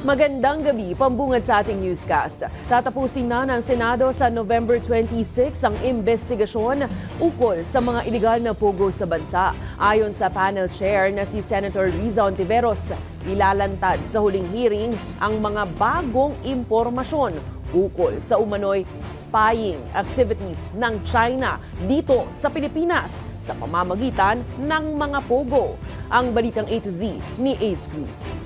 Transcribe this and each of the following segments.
Magandang gabi, pambungad sa ating newscast. Tatapusin na ng Senado sa November 26 ang investigasyon ukol sa mga iligal na pogo sa bansa. Ayon sa panel chair na si Senator Riza Ontiveros, ilalantad sa huling hearing ang mga bagong impormasyon ukol sa umano'y spying activities ng China dito sa Pilipinas sa pamamagitan ng mga pogo. Ang balitang A to Z ni Ace Cruz.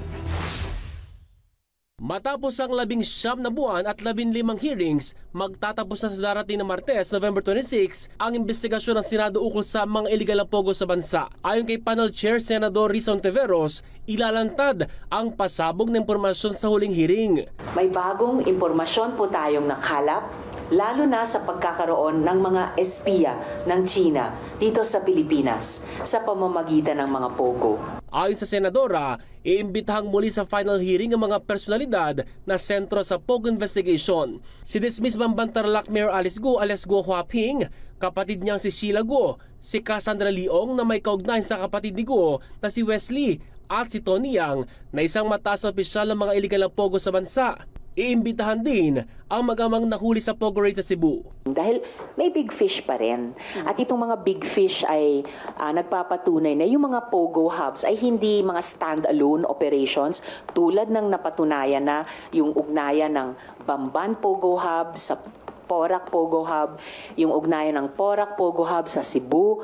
Matapos ang 19 na buwan at 15 hearings, magtatapos na sa darating na Martes, November 26, ang investigasyon ng Senado ukol sa mga iligal na pogo sa bansa. Ayon kay panel chair Senador Riza Ontiveros, ilalantad ang pasabog na impormasyon sa huling hearing. May bagong impormasyon po tayong nakalap, lalo na sa pagkakaroon ng mga espiya ng China dito sa Pilipinas sa pamamagitan ng mga pogo. Ayon sa Senadora, iimbitahang muli sa final hearing ang mga personalidad na sentro sa pogo investigation. Si dismiss Bamban-Tarlac Mayor Alice Go alias Go Huaping, kapatid niyang si Sheila Go, si Cassandra Leong na may kaugnayan sa kapatid ni Go na si Wesley at si Tony Yang na isang mataas na opisyal ng mga iligal na pogo sa bansa. Iimbitahan din ang mag-amang nahuli sa pogo raid sa Cebu. Dahil may big fish pa rin. At itong mga big fish ay nagpapatunay na yung mga pogo hubs ay hindi mga stand-alone operations tulad ng napatunayan na yung ugnayan ng Bamban Pogo Hub sa Porac Pogo Hub, yung ugnayan ng Porac Pogo Hub sa Cebu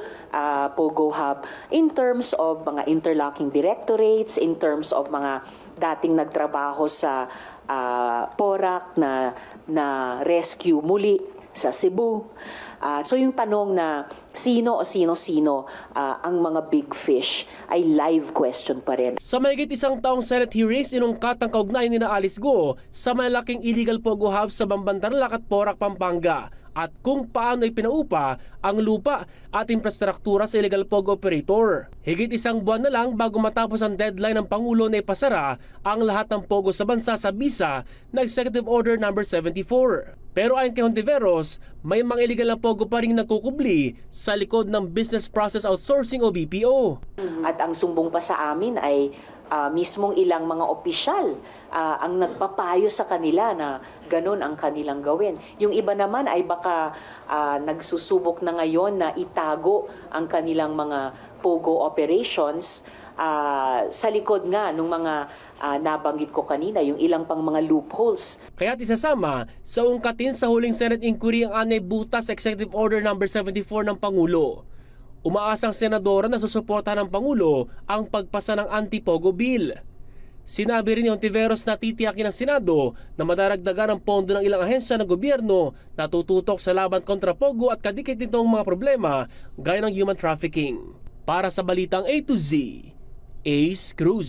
Pogo Hub in terms of mga interlocking directorates, in terms of mga dating nagtrabaho sa Porac na rescue muli sa Cebu. So yung tanong na sino o sino-sino ang mga big fish ay live question pa rin. Sa mahigit isang taong Senate hearings, inungkat ang kaugnayan ni Alice Go sa malalaking illegal pogo hub sa Bamban-Tarlac at Porac, Pampanga at kung paano ipinaupa ang lupa at infrastruktura sa illegal pogo operator. Higit isang buwan na lang bago matapos ang deadline ng Pangulo na ipasara ang lahat ng pogo sa bansa sa bisa na Executive Order No. 74. Pero ayon kay Ontiveros, may mga illegal na pogo pa rin nagkukubli sa likod ng Business Process Outsourcing o BPO. At ang sumbong pa sa amin ay mismong ilang mga opisyal ang nagpapayo sa kanila na ganun ang kanilang gawin. Yung iba naman ay baka nagsusubok na ngayon na itago ang kanilang mga pogo operations sa likod nga ng mga nabanggit ko kanina, yung ilang pang mga loopholes. Kaya't isasama sa ungkatin sa huling Senate inquiry ang anay butas sa Executive Order No. 74 ng Pangulo. Umaasang senadora na susuportahan ng Pangulo ang pagpasa ng anti-pogo bill. Sinabi rin ni Ontiveros na titiyakin ng Senado na madaragdagan ang pondo ng ilang ahensya ng gobyerno na tututok sa laban kontra pogo at kadikit nitong mga problema gaya ng human trafficking. Para sa Balitang A to Z, Ace Cruz.